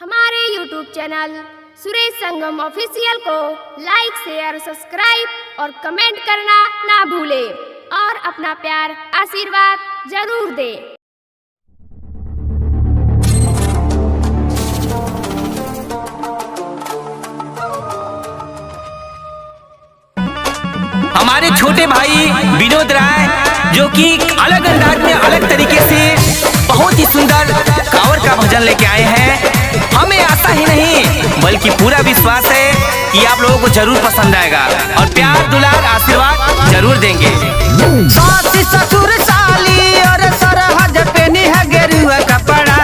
हमारे YouTube channel Suresh संगम official को लाइक share subscribe और कमेंट करना ना भूलें और अपना प्यार आशीर्वाद जरूर दें। हमारे छोटे भाई विनोद राय जो कि अलग अंदाज में अलग तरीके से बहुत ही सुंदर कांवर का भजन लेके आए हैं। हमें आशा ही नहीं बल्कि पूरा विश्वास है कि आप लोगों को जरूर पसंद आएगा और प्यार दुलार आशीर्वाद जरूर देंगे। सास ससुर साली और सरहद पेनी है गेरुआ कपड़ा।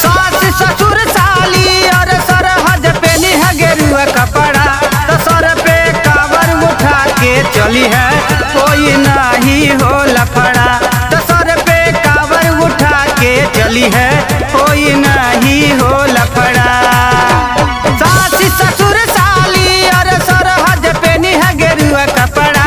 सास ससुर साली और सरहद पेनी है गेरुआ कपड़ा। तो सर पे कावर उठा के चली है कोई नहीं हो लफड़ा। तो सर पे कावर उठा के चली है कोई नहीं हो लफड़ा। सास ससुर साली और सरहद पेनी है गेरुआ कपड़ा।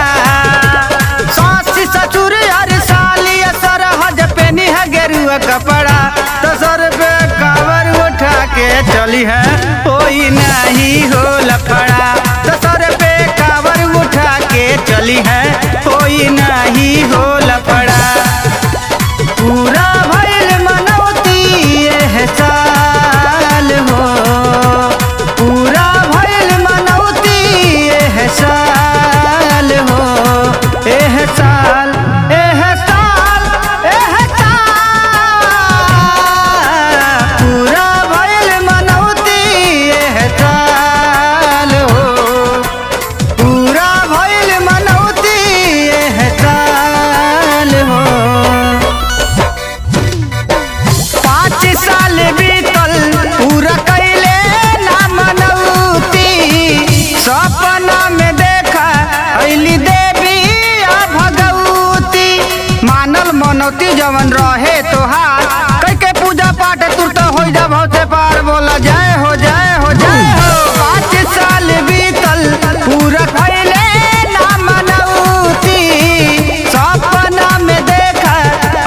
सास ससुर और साली सरहद पेनी है गेरुआ कपड़ा। तो सर पे कावर उठा के चली है कोई नहीं हो लफड़ा। तो सर पे कावर उठा के चली है कोई नहीं हो लफड़ा। पूरा भइल मनौती एह साल हो। पूरा भइल मनौती एह साल हो। एह साल एह साल एह साल। पूरा भइल मनौती एह साल हो। पूरा भइल मनौती एह साल हो। 5 साल बीतल पूरा कैले ना मनौती। सपना में देखा अइली देवी आ भगवती। मानल मनौती जवन रहे तोहार कई के पूजा पाठ तुरत हो जा भौसे पार। बोला जय हो जय हो जय हो। 5 साल बीतल पूरा कैले ना मनौती। सपना में देखा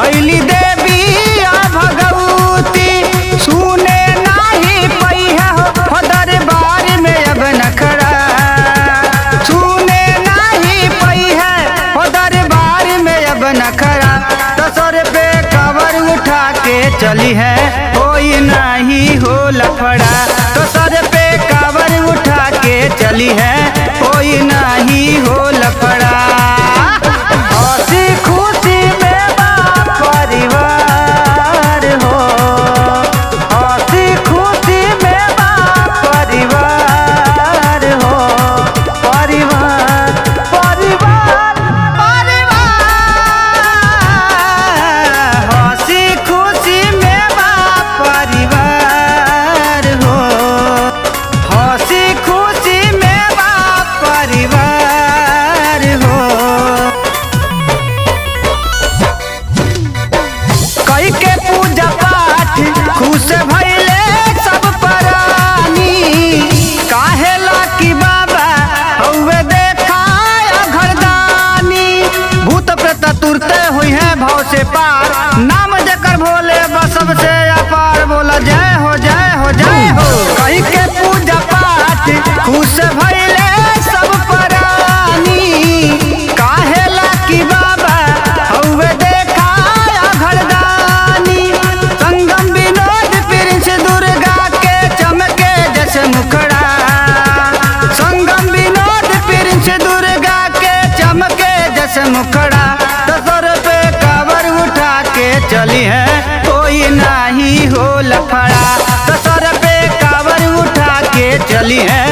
अइली देवी आ भगवती। सुने नाही पैहा हो दरबार में अब नखड़ा। सुने नाही पैहा हो दरबार में अब नखड़ा। तो सर पे कवर उठा के चली है कोई नहीं हो लफड़ा। तो सर पे कवर उठा के चली है कोई नहीं हो लफड़ा। हंसी खुशी में बाप परिवार हो। हंसी खुशी में बाप परिवार हो। परिवार परिवार परिवार। हंसी खुशी में बाप परिवार हो। हंसी खुशी में बाप परिवार हो। कई के पूजा पाठ खुश भइले सब प्राणी। काहेला कि बाबा हउवे देखा घरदानी। भूत प्रेत तुरते हुई है भव से पार। नाम देकर भोले बस सबसे अपार। बोला जय हो जय हो जय हो। कई के पूजा पाठ खुश भइले सब प्राणी। काहेला कि बाबा हउवे देखा घरदानी। संगम विनोद प्रिंस दुर्गा के चमके जैसे मुखड़ा। संगम विनोद प्रिंस दुर्गा के चमके जैसे मुखड़ा। तो सर पे कावर उठा के चली है कोई नहीं हो लफड़ा। तो सर पे कावर उठा के चली है